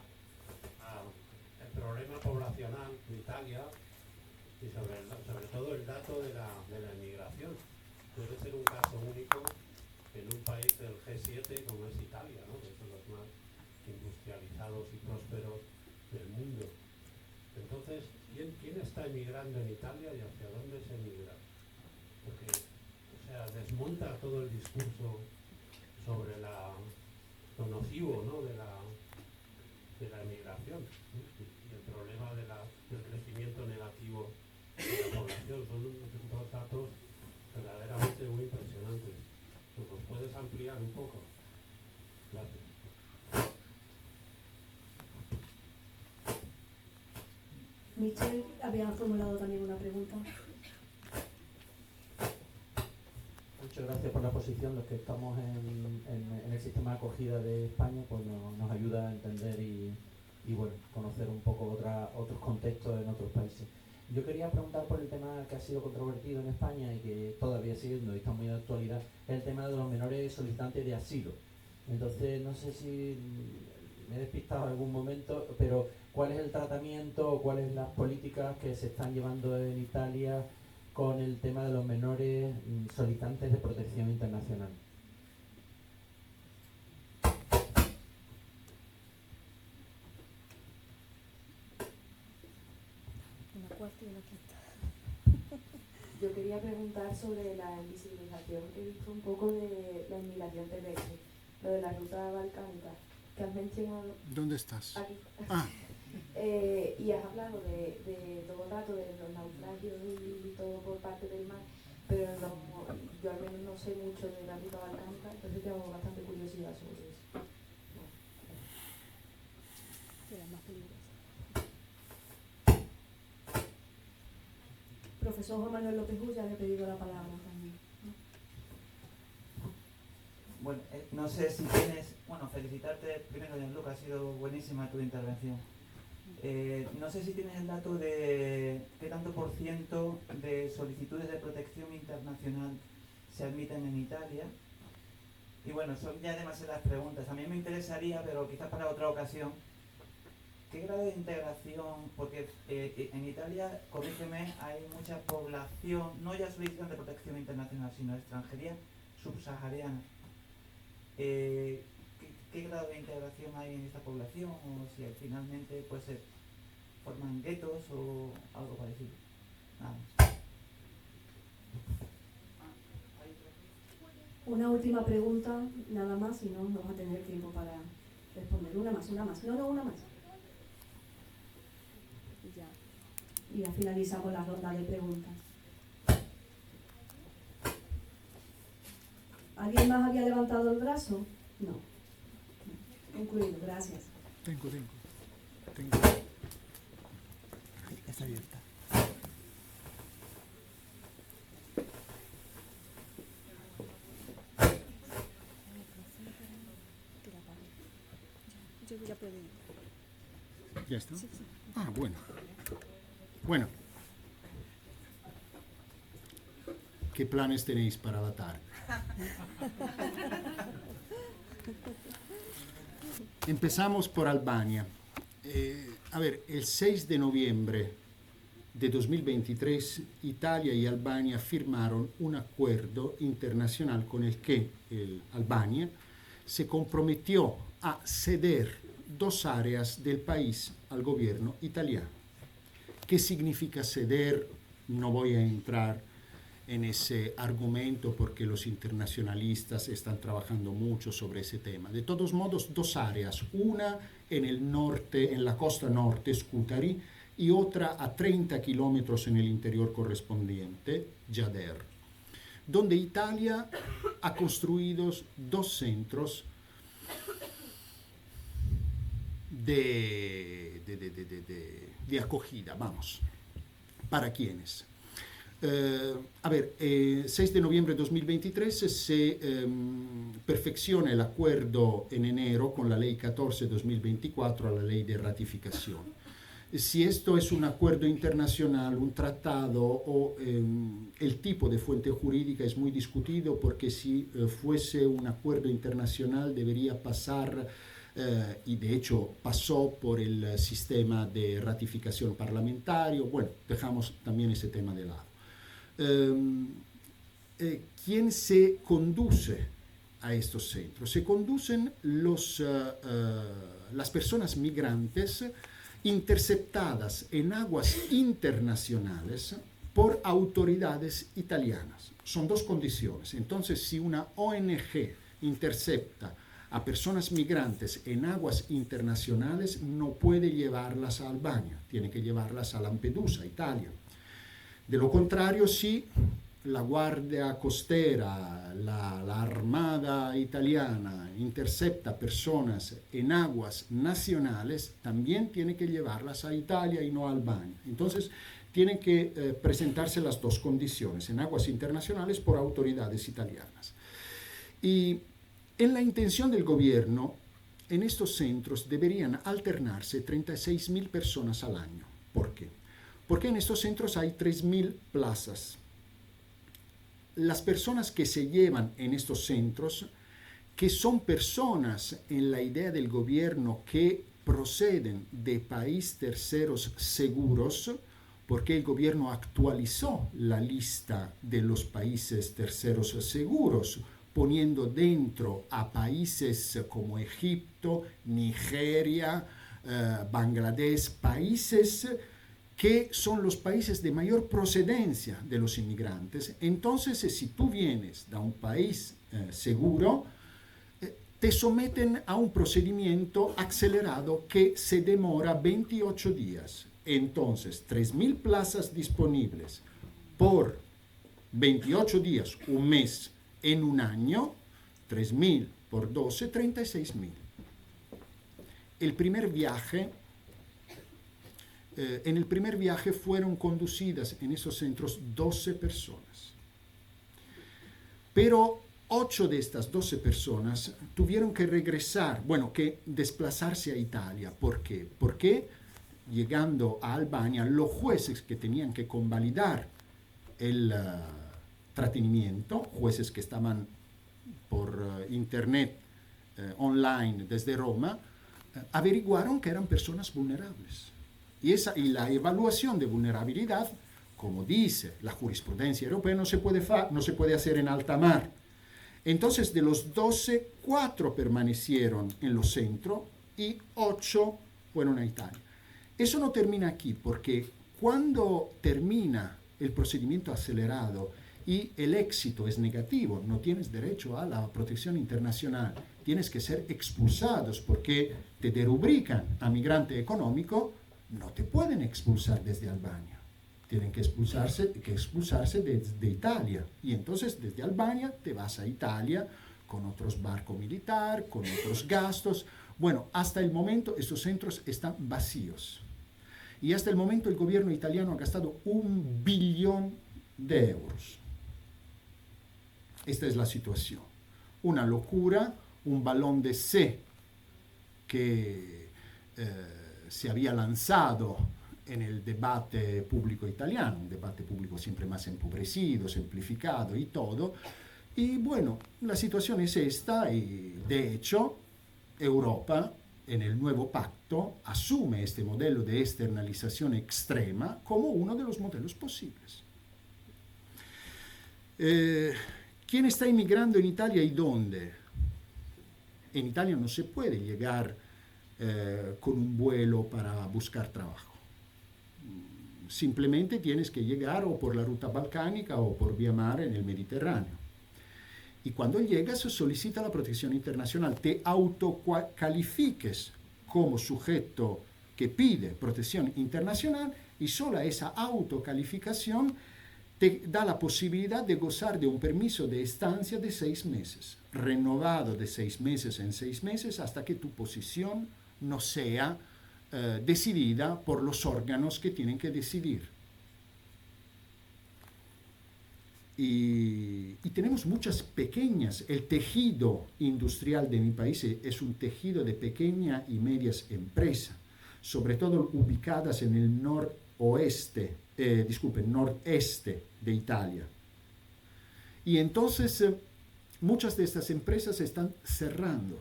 el problema poblacional de Italia y sobre todo el dato de la emigración. Debe ser un caso único en un país del G7 como es Italia, ¿no? Que son los más industrializados y prósperos del mundo. Entonces, ¿quién está emigrando en Italia y hacia dónde se emigra? Porque, o sea, desmonta todo el discurso sobre lo nocivo, ¿no? de la emigración, ¿no? Y el problema del crecimiento negativo de la población. Son dos datos verdaderamente muy impresionantes. ¿Nos los puedes ampliar un poco? Gracias. Michelle había formulado también una pregunta. Muchas gracias por la exposición. Los que estamos en el sistema de acogida de España, pues nos ayuda a entender y bueno, conocer un poco otros contextos en otros países. Yo quería preguntar por el tema que ha sido controvertido en España y que todavía sigue siendo y está muy de actualidad, el tema de los menores solicitantes de asilo. Entonces, no sé si me he despistado en algún momento, pero ¿cuál es el tratamiento o cuáles las políticas que se están llevando en Italia con el tema de los menores solicitantes de protección internacional? Una cuarta y una quinta. Yo quería preguntar sobre la invisibilización que he visto un poco de la inmigración terrestre, lo de la ruta balcánica, que has mencionado ¿Dónde estás? aquí. Ah, Y has hablado de todo el rato de los naufragios y todo por parte del mar, pero yo al menos no sé mucho de la ruta balcánica, entonces tengo bastante curiosidad sobre eso. De las más peligrosas. Profesor Juan Manuel López Ulla le he pedido la palabra también. Bueno, no sé si tienes... Bueno, felicitarte primero, Gianluca, ha sido buenísima tu intervención. No sé si tienes el dato de qué tanto por ciento de solicitudes de protección internacional se admiten en Italia. Y bueno, son ya demasiadas preguntas. A mí me interesaría, pero quizás para otra ocasión, ¿qué grado de integración? Porque en Italia, corrígeme, hay mucha población, no ya solicitante de protección internacional, sino extranjería subsahariana. ¿Qué grado de integración hay en esta población? O si finalmente pues, se forman guetos o algo parecido. Nada más. Una última pregunta, nada más, y no vamos a tener tiempo para responder. Una más. No, una más. Y ya. Y ya finalizamos la ronda de preguntas. ¿Alguien más había levantado el brazo? No. Concluido, gracias. tengo. Está abierta. Yo ya puedo ir. ¿Ya está? Sí. Ah, bueno. Bueno. ¿Qué planes tenéis para la tarde? Empezamos por Albania. A ver, el 6 de noviembre de 2023 Italia y Albania firmaron un acuerdo internacional con el que Albania se comprometió a ceder 2 áreas del país al gobierno italiano. ¿Qué significa ceder? No voy a entrar en ese argumento porque los internacionalistas están trabajando mucho sobre ese tema. De todos modos, 2 áreas, una en el norte, en la costa norte, Scutari, y otra a 30 kilómetros en el interior correspondiente, Jader, donde Italia ha construido 2 centros de acogida, vamos. ¿Para quiénes? A ver, 6 de noviembre de 2023 se perfecciona el acuerdo en enero con la ley 14-2024, la ley de ratificación. si esto es un acuerdo internacional, un tratado o el tipo de fuente jurídica es muy discutido porque si fuese un acuerdo internacional debería pasar, y de hecho pasó por el sistema de ratificación parlamentario. Bueno, dejamos también ese tema de lado. ¿Quién se conduce a estos centros? Se conducen las personas migrantes interceptadas en aguas internacionales por autoridades italianas. Son dos condiciones. Entonces, si una ONG intercepta a personas migrantes en aguas internacionales, no puede llevarlas a Albania, tiene que llevarlas a Lampedusa, Italia. De lo contrario, si la Guardia Costera, la Armada italiana intercepta personas en aguas nacionales, también tiene que llevarlas a Italia y no a Albania. Entonces, tienen que presentarse las dos condiciones, en aguas internacionales por autoridades italianas. Y en la intención del gobierno, en estos centros deberían alternarse 36.000 personas al año. ¿Por qué? Porque en estos centros hay 3.000 plazas. Las personas que se llevan en estos centros, que son personas en la idea del gobierno que proceden de países terceros seguros, porque el gobierno actualizó la lista de los países terceros seguros, poniendo dentro a países como Egipto, Nigeria, Bangladesh, países que son los países de mayor procedencia de los inmigrantes. Entonces, si tú vienes de un país seguro, te someten a un procedimiento acelerado que se demora 28 días. Entonces, 3.000 plazas disponibles por 28 días, un mes, en un año, 3.000 por 12, 36.000. El primer viaje... en el primer viaje fueron conducidas en esos centros 12 personas. Pero 8 de estas 12 personas tuvieron que regresar, que desplazarse a Italia. ¿Por qué? Porque llegando a Albania, los jueces que tenían que convalidar el tratamiento, jueces que estaban por internet, online desde Roma, averiguaron que eran personas vulnerables. Y la evaluación de vulnerabilidad, como dice la jurisprudencia europea, no se puede hacer en alta mar. Entonces, de los 12, 4 permanecieron en los centros y 8 fueron a Italia. Eso no termina aquí, porque cuando termina el procedimiento acelerado y el éxito es negativo, no tienes derecho a la protección internacional, tienes que ser expulsados porque te derubrican a migrante económico. No te pueden expulsar desde Albania, tienen que expulsarse desde Italia. Y entonces desde Albania te vas a Italia con otros barcos militares, con otros gastos. Bueno, hasta el momento estos centros están vacíos. Y hasta el momento el gobierno italiano ha gastado 1 billón de euros. Esta es la situación. Una locura, un balón de sé que... se había lanzado en el debate público italiano, un debate público siempre más empobrecido, simplificado y todo. Y bueno, la situación es esta y de hecho Europa en el nuevo pacto asume este modelo de externalización extrema como uno de los modelos posibles. ¿Quién está inmigrando en Italia y dónde? En Italia no se puede llegar con un vuelo para buscar trabajo. Simplemente tienes que llegar o por la ruta balcánica o por vía mar en el Mediterráneo. Y cuando llegas solicita la protección internacional, te autocalifiques como sujeto que pide protección internacional y solo esa autocalificación te da la posibilidad de gozar de un permiso de estancia de 6 meses, renovado de 6 meses en 6 meses hasta que tu posición no sea decidida por los órganos que tienen que decidir. Y tenemos muchas pequeñas, el tejido industrial de mi país es un tejido de pequeñas y medias empresas. sobre todo ubicadas en el nordeste de Italia. Y entonces muchas de estas empresas están cerrando,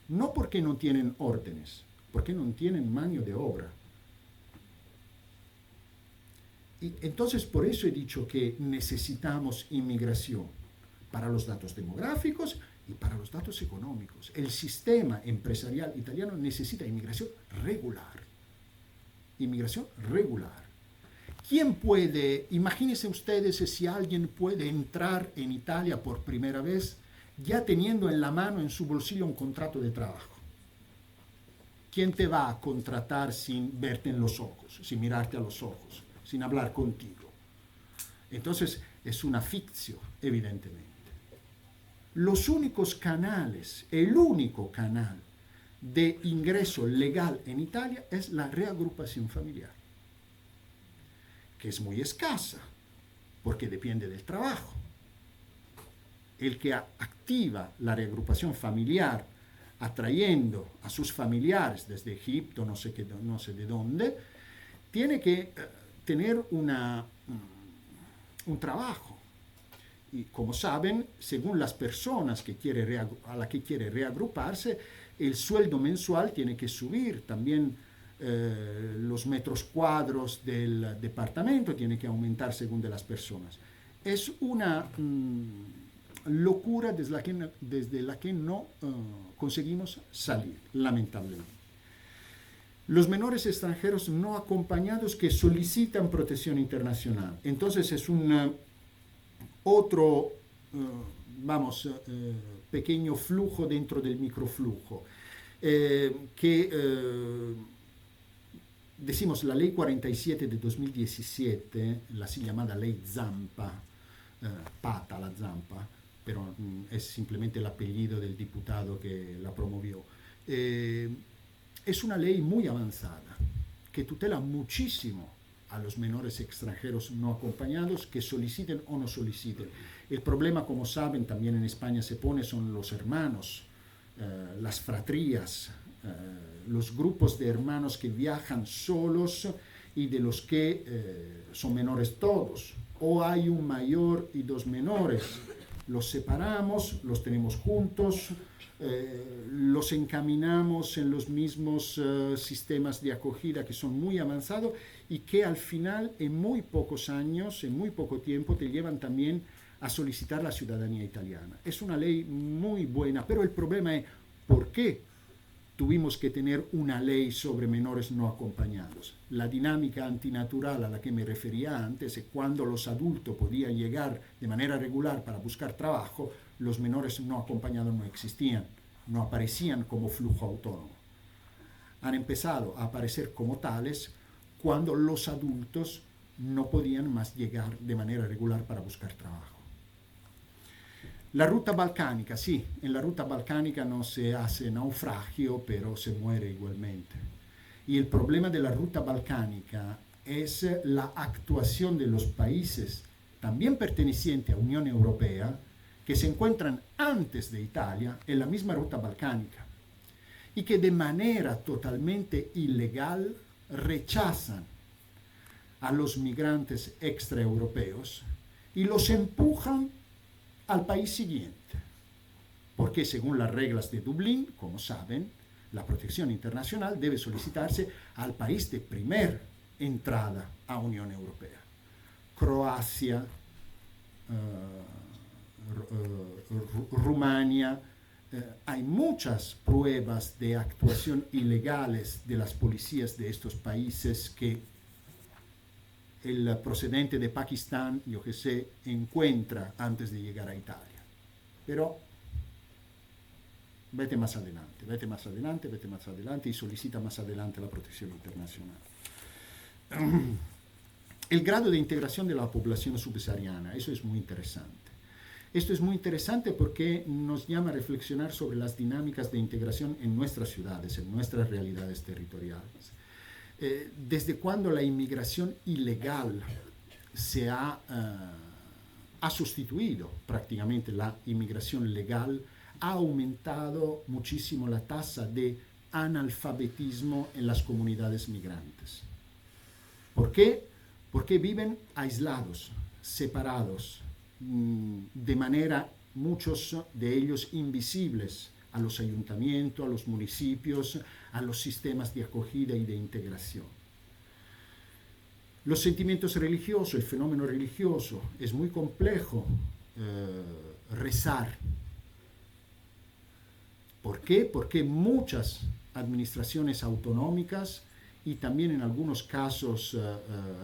no porque no tienen órdenes, porque no tienen mano de obra. Y entonces por eso he dicho que necesitamos inmigración para los datos demográficos y para los datos económicos. El sistema empresarial italiano necesita inmigración regular. Inmigración regular. ¿Quién puede, imagínense ustedes si alguien puede entrar en Italia por primera vez ya teniendo en la mano, en su bolsillo, un contrato de trabajo? ¿Quién te va a contratar sin verte en los ojos, sin mirarte a los ojos, sin hablar contigo? Entonces es una ficción, evidentemente. Los únicos canales, el único canal de ingreso legal en Italia es la reagrupación familiar, que es muy escasa, porque depende del trabajo. El que activa la reagrupación familiar atrayendo a sus familiares desde Egipto, no sé de dónde, tiene que tener un trabajo. Y como saben, según las personas a las que quiere reagruparse, el sueldo mensual tiene que subir, también los metros cuadros del departamento tiene que aumentar según de las personas. Es una locura desde la que no conseguimos salir, lamentablemente. Los menores extranjeros no acompañados que solicitan protección internacional. Entonces es otro pequeño flujo dentro del microflujo, decimos la ley 47 de 2017, la así llamada ley Zampa, Pata la Zampa, pero es simplemente el apellido del diputado que la promovió. Es una ley muy avanzada que tutela muchísimo a los menores extranjeros no acompañados, que soliciten o no soliciten. El problema, como saben, también en España se pone, son los hermanos, las fratrías, los grupos de hermanos que viajan solos y de los que son menores todos. O hay un mayor y dos menores. Los separamos, los tenemos juntos, los encaminamos en los mismos sistemas de acogida que son muy avanzados y que al final, en muy pocos años, en muy poco tiempo, te llevan también a solicitar la ciudadanía italiana. Es una ley muy buena, pero el problema es ¿por qué tuvimos que tener una ley sobre menores no acompañados? La dinámica antinatural a la que me refería antes, cuando los adultos podían llegar de manera regular para buscar trabajo, los menores no acompañados no existían, no aparecían como flujo autónomo. Han empezado a aparecer como tales cuando los adultos no podían más llegar de manera regular para buscar trabajo. La ruta balcánica, sí, en la ruta balcánica no se hace naufragio, pero se muere igualmente. Y el problema de la ruta balcánica es la actuación de los países también pertenecientes a Unión Europea que se encuentran antes de Italia en la misma ruta balcánica y que de manera totalmente ilegal rechazan a los migrantes extraeuropeos y los empujan al país siguiente, porque según las reglas de Dublín, como saben, la protección internacional debe solicitarse al país de primer entrada a Unión Europea. Croacia, Rumania, hay muchas pruebas de actuación ilegales de las policías de estos países que el procedente de Pakistán, yo que sé, encuentra antes de llegar a Italia. Pero vete más adelante y solicita más adelante la protección internacional. El grado de integración de la población subsahariana, eso es muy interesante. Esto es muy interesante porque nos llama a reflexionar sobre las dinámicas de integración en nuestras ciudades, en nuestras realidades territoriales. Desde cuando la inmigración ilegal ha sustituido prácticamente la inmigración legal, ha aumentado muchísimo la tasa de analfabetismo en las comunidades migrantes. ¿Por qué? Porque viven aislados, separados, de manera, muchos de ellos invisibles a los ayuntamientos, a los municipios, a los sistemas de acogida y de integración. Los sentimientos religiosos, el fenómeno religioso, es muy complejo rezar. ¿Por qué? Porque muchas administraciones autonómicas y también en algunos casos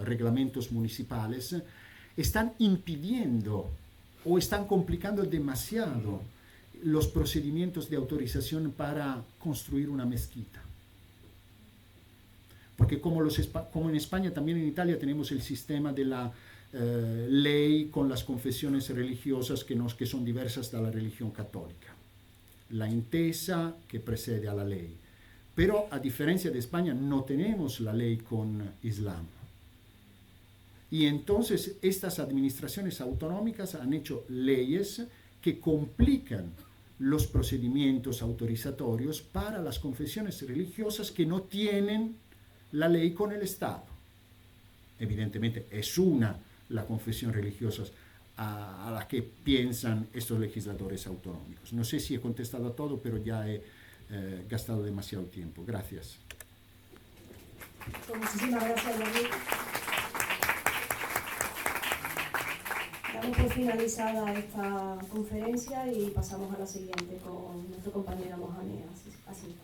reglamentos municipales están impidiendo o están complicando demasiado los procedimientos de autorización para construir una mezquita. Porque como en España, también en Italia tenemos el sistema de la ley con las confesiones religiosas que son diversas de la religión católica. La intesa que precede a la ley. Pero a diferencia de España no tenemos la ley con Islam. Y entonces estas administraciones autonómicas han hecho leyes que complican los procedimientos autorizatorios para las confesiones religiosas que no tienen la ley con el Estado. Evidentemente es la confesión religiosa a la que piensan estos legisladores autonómicos. No sé si he contestado a todo, pero ya he gastado demasiado tiempo. Gracias. Pues muchísimas gracias, David. Damos por finalizada esta conferencia y pasamos a la siguiente con nuestro compañero Mohamed. Así.